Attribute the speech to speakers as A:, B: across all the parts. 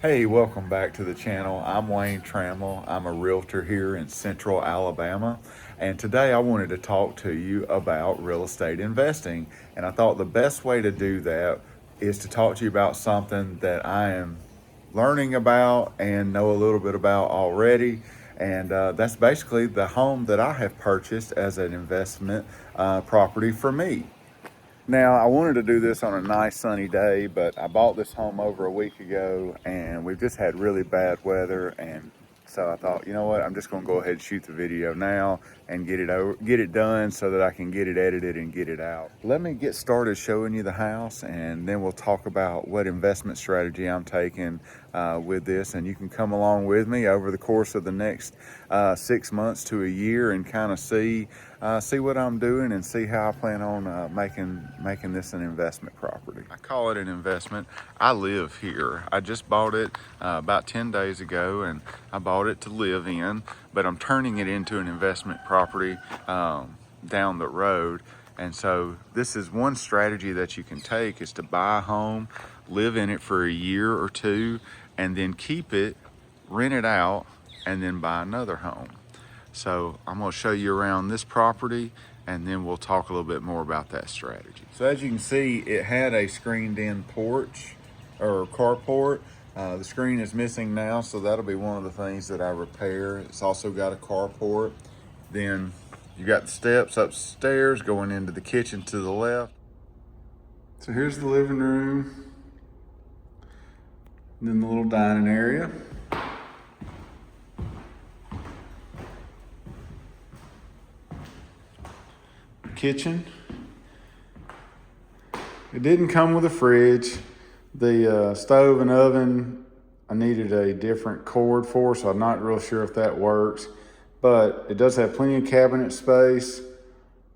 A: Hey, welcome back to the channel. I'm Wayne Trammell. I'm a realtor here in Central Alabama. And today I wanted to talk to you about real estate investing. And I thought the best way to do that is to talk to you about something that I am learning about and know a little bit about already. And that's basically the home that I have purchased as an investment property for me. Now, I wanted to do this on a nice sunny day, but I bought this home over a week ago and we've just had really bad weather. And so I thought, you know what, I'm just going to go ahead and shoot the video now and get it done so that I can get it edited and get it out. Let me get started showing you the house, and then we'll talk about what investment strategy I'm taking with this. And you can come along with me over the course of the next 6 months to a year and kind of see what I'm doing and see how I plan on making this an investment property. I call it an investment. I live here. I just bought it about 10 days ago, and I bought it to live in, but I'm turning it into an investment property down the road. And so this is one strategy that you can take, is to buy a home, live in it for a year or two, and then keep it, rent it out, and then buy another home. So I'm going to show you around this property, and then we'll talk a little bit more about that strategy. So as you can see, it had a screened in porch or carport. The screen is missing now, so that'll be one of the things that I repair. It's also got a carport. Then you got the steps upstairs going into the kitchen to the left. So here's the living room, and then the little dining area. Kitchen. It didn't come with a fridge. The stove and oven, I needed a different cord for, so I'm not real sure if that works. But it does have plenty of cabinet space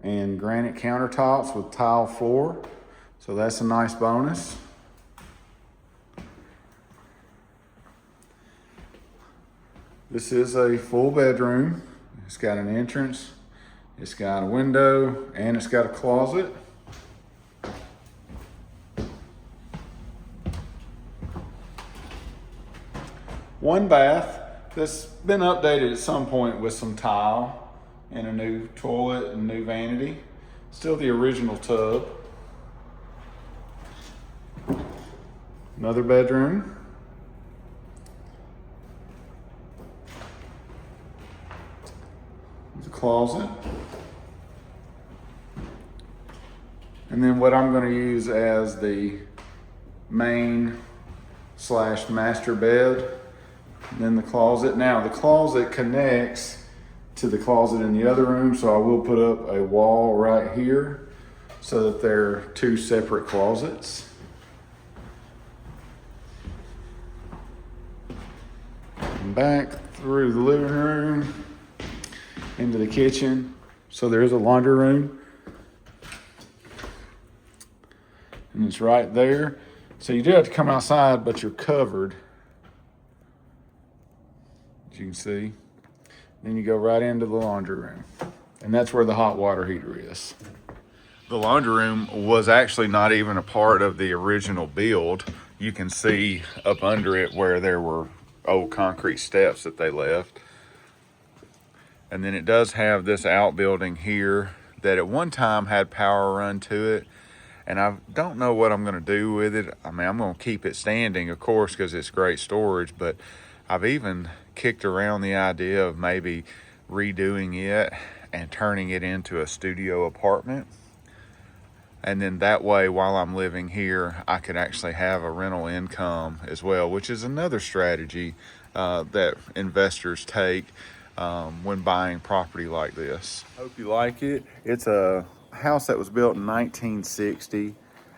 A: and granite countertops with tile floor, so that's a nice bonus. This is a full bedroom. It's got an entrance, it's got a window, and it's got a closet. One bath that's been updated at some point with some tile and a new toilet and new vanity. Still the original tub. Another bedroom. There's a closet. And then what I'm going to use as the main / master bed. And then the closet. Now the closet connects to the closet in the other room, so I will put up a wall right here so that they're two separate closets. And back through the living room into the kitchen. So there is a laundry room, and it's right there. So you do have to come outside, but you're covered, as you can see. Then you go right into the laundry room, and that's where the hot water heater is. The laundry room was actually not even a part of the original build. You can see up under it where there were old concrete steps that they left. And then it does have this outbuilding here that at one time had power run to it. And I don't know what I'm going to do with it. I mean, I'm going to keep it standing, of course, because it's great storage, but I've even kicked around the idea of maybe redoing it and turning it into a studio apartment. And then that way, while I'm living here, I could actually have a rental income as well, which is another strategy that investors take when buying property like this. Hope you like it. It's a house that was built in 1960.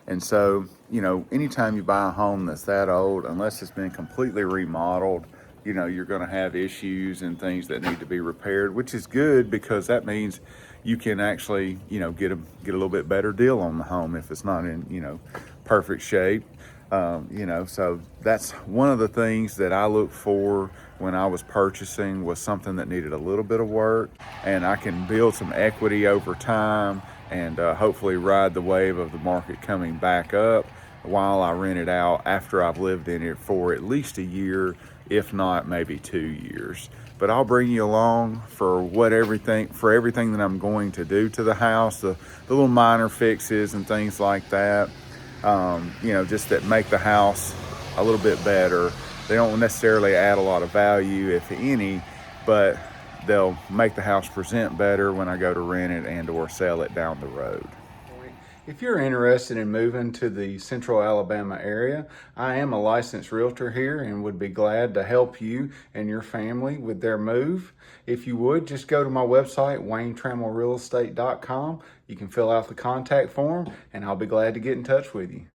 A: And so, you know, anytime you buy a home that's that old, unless it's been completely remodeled, you know, you're going to have issues and things that need to be repaired, which is good because that means you can actually, you know, get a little bit better deal on the home if it's not in, you know, perfect shape. You know, so that's one of the things that I look for when I was purchasing, was something that needed a little bit of work, and I can build some equity over time and hopefully ride the wave of the market coming back up while I rent it out after I've lived in it for at least a year, if not maybe 2 years. But I'll bring you along for everything that I'm going to do to the house, the little minor fixes and things like that. Just that make the house a little bit better. They don't necessarily add a lot of value, if any, but they'll make the house present better when I go to rent it and or sell it down the road. If you're interested in moving to the Central Alabama area, I am a licensed realtor here and would be glad to help you and your family with their move. If you would, just go to my website, WayneTrammellRealestate.com. You can fill out the contact form and I'll be glad to get in touch with you.